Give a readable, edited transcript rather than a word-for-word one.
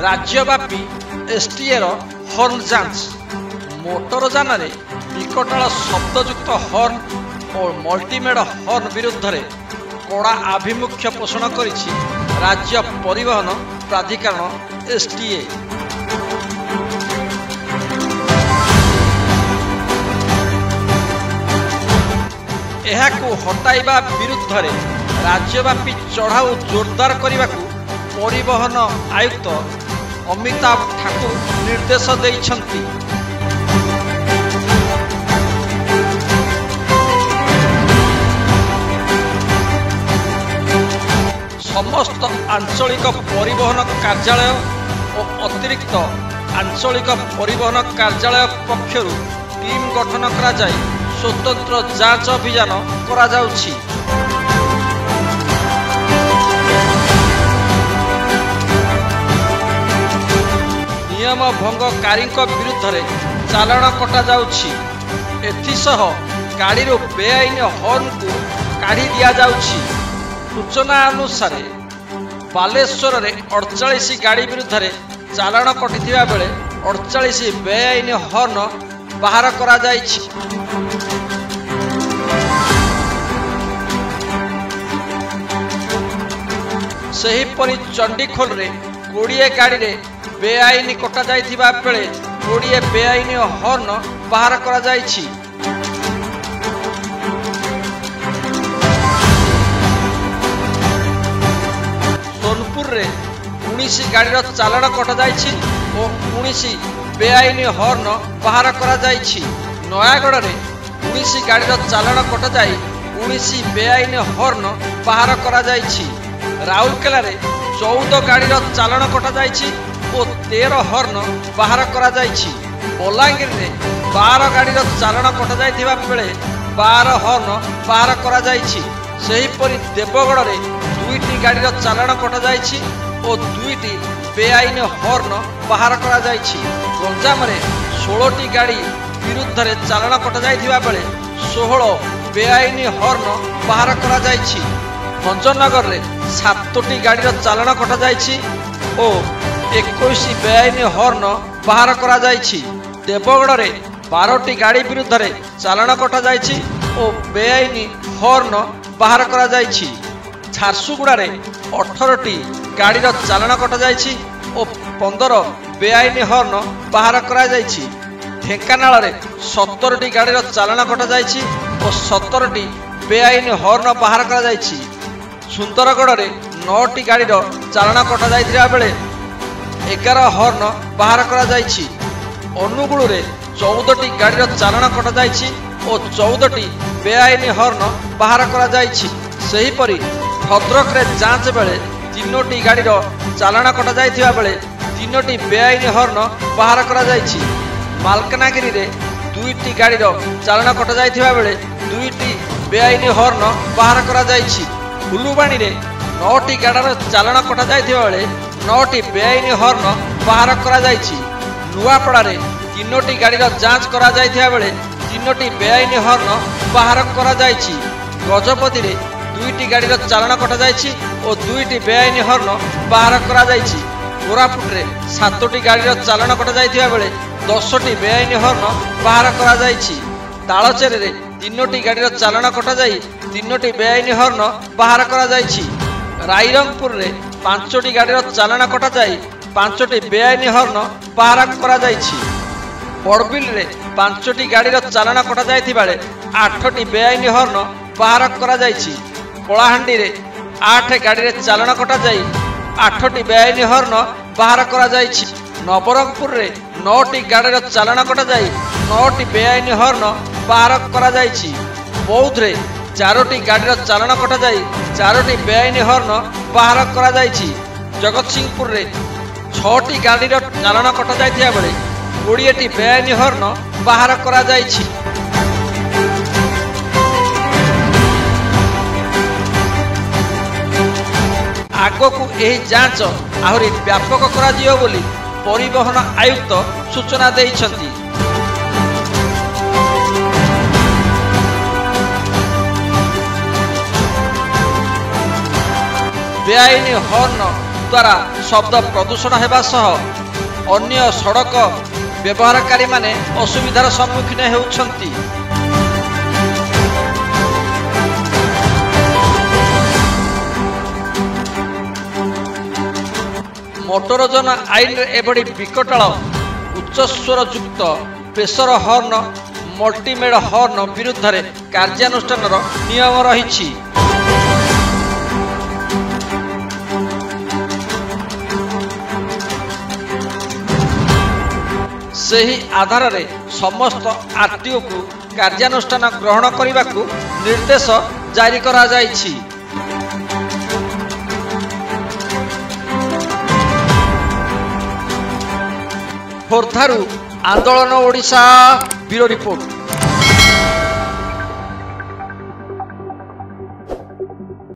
राज्यव्यापी एसटीएर हर्न जांच मोटर जान विकटाल शब्दयुक्त हर्न और मल्टीमेड हर्न विरुद्ध में कड़ा आभिमुख्य पोषण करिछि राज्य परिवहन प्राधिकरण एसटीए। एहाकु हटाइबा विरुद्ध में राज्यव्यापी चढ़ाऊ जोरदार करने को परिवहन आयुक्त अमिताभ ठाकुर निर्देश देइछन्ति। समस्त आंचलिक परिवहन कार्यालय और अतिरिक्त आंचलिक परिवहन कार्यालय पक्षरु टीम गठन करा जाय स्वतंत्र जांच अभियान करा जाउछि। नियम भंगकारी विरुद्ध में चालाण कटा जाउछि। एथिसह गाड़ी बेआईन हॉर्न को काढ़ी दिया जाउछि। सूचना अनुसार बालेश्वर में 48 गाड़ी विरुद्ध में चालाण कटिथिबा बेले 48 बेआईन हॉर्न बाहर करा जाइछि। सेहीपरि चंडीखोल रे 20 गाड़ी रे बेआईन कटा जाइथिबा बेले 20 बेआईन हॉर्न बाहर करा जाइछि। सोनपुर रे 19 गाड़ीर चालाण कटा जाइछि और 19 बेआईन हॉर्न बाहर करा जाइछि। नयागढ़ रे 19 गाड़ीर चालाण कटा जाई 19 बेआईन हॉर्न बाहर करा जाइछि। राउरकेला रे 14 गाड़ीर चालाण कटा जाइछि और 13 हॉर्न बाहर करा जाइछि। बलांगीर रे 12 गाड़ीर चालाण कटा जाइथिबा बेले 12 हॉर्न बाहर करा जाइछि। सेहीपरि देवगढ़ रे 2टी गाड़ीर चालाण कटा जाइछि और 2टी बेआईन हॉर्न बाहर करा जाइछि। गंजाम रे 16टी गाड़ी विरुद्ध रे चालाण कटा जाइथिबा बेले 16 बेआईन हॉर्न बाहर करा जाइछि। भंजनगर रे 7टी गाड़ीर चालाण कटा जाइछि और 21 बेआईन हॉर्न बाहर करा जाइछि। देवगढ़ रे 12टी गाड़ी विरुद्ध रे चालाण कटा जाइछि और बेआईन हॉर्न बाहर करा जाइछि। झारसुगुड़ा रे 18टी गाड़ीर चालाण कटा जाइछि और 15 बेआईन हॉर्न बाहर करा जाइछि। ढेंकानाल रे 17टी गाड़ीर चालाण कटा जाइछि और 17टी बेआईन हॉर्न बाहर करा जाइछि। सुंदरगढ़ रे 9टी गाड़ीर चालाण कटा जाइथिबा बेले 11 हॉर्न बाहर करा जाइछि। अनुगुल रे 14टी गाड़ीर चालाण कटा जाइछि और 14टी बेआईन हॉर्न बाहर करा जाइछि। सेहीपरि भद्रक रे जांच बेले 3टी गाड़ीर चालाण कटा जाइथिबा बेले 3टी बेआईन हॉर्न बाहर करा जाइछि। मालकानगिरी रे 2टी गाड़ीर चालाण कटा जाइथिबा बेले 2टी बेआईन हॉर्न बाहर करा जाइछि। फुलुबाणी रे 9टी गाड़ीर चालाण कटा जाइथिबा बेले 9टी बेआईन हॉर्न बाहर करा जाइछि। नुआपड़ा रे 3टी गाड़ीर जांच करा जाइथिबा बेले 3टी बेआईन हॉर्न बाहर करा जाइछि। गजपति रे 2टी गाड़ीर चालाण कटा जाइछि और 2टी बेआईन हॉर्न बाहर करा जाइछि। कोरापुट रे 7टी गाड़ीर चालाण कटा जाइथिबा बेले 10टी बेआईन हॉर्न बाहर करा जाइछि। तालचेर रे 3टी गाड़ीर चालाण कटा जाई 3टी बेआईन हॉर्न बाहर करा जाइछि। रायरंगपुर रे 5टी गाड़ीर चालाण कटा जाई 5टी बेआईन हॉर्न बाहर करा जाइछि। बड़बिल रे 5टी गाड़ीर चालाण कटा जाइथिबा बेले 8टी बेआईन हॉर्न बाहर करा जाइछि। कलाहांडी रे 8 गाड़ी चालाण कटा जाई 8टी बेआईन हॉर्न बाहर करा जाइछि। नवरंगपुर रे 9टी गाड़ी चालाण कटा जाई 9टी बेआईन हॉर्न बाहर करा जाइछि। बौद्ध रे 4टी गाड़ी चालाण कटा जाई 4टी बेआईन हॉर्न बाहर करा जाइछि। जगतसिंहपुर रे 6टी गाड़ी चालाण कटा जाइथिबा बेले 20टी बेआईन हॉर्न बाहर करा जाइछि। ଆଗକୁ ଏହି ଯାଞ୍ଚ ଆହୁରି ବ୍ୟାପକ କରାଯିବ ବୋଲି ପରିବହନ ଆୟୁକ୍ତ ସୂଚନା ଦେଇଛନ୍ତି। ବେଆଇନ ହର୍ନ ଦ୍ୱାରା ଶବ୍ଦ ପ୍ରଦୂଷଣ ହେବା ସହ ଅନ୍ୟ ସଡ଼କ ବ୍ୟବହାରକାରୀମାନେ ଅସୁବିଧାର ସମ୍ମୁଖୀନ ହେଉଛନ୍ତି। ମୋଟର ଯାନ ଆଇନରେ ଏଭଳି ବିକଟାଳ ଉଚ୍ଚସ୍ୱରଯୁକ୍ତ ପ୍ରେସର ହର୍ନ ମଲ୍ଟିମେଡ୍ ହର୍ନ ବିରୁଦ୍ଧରେ କାର୍ଯ୍ୟାନୁଷ୍ଠାନର ନିୟମ ରହିଛି। ସେହି ଆଧାରରେ ସମସ୍ତ ଆର୍ଟିଓକୁ କାର୍ଯ୍ୟାନୁଷ୍ଠାନ ଗ୍ରହଣ କରିବାକୁ ନିର୍ଦ୍ଦେଶ ଜାରି କରାଯାଇଛି। ଖୋର୍ଦ୍ଧାରୁ ଆନ୍ଦୋଳନ ଓଡ଼ିଶା ବ୍ୟୁରୋ ରିପୋର୍ଟ।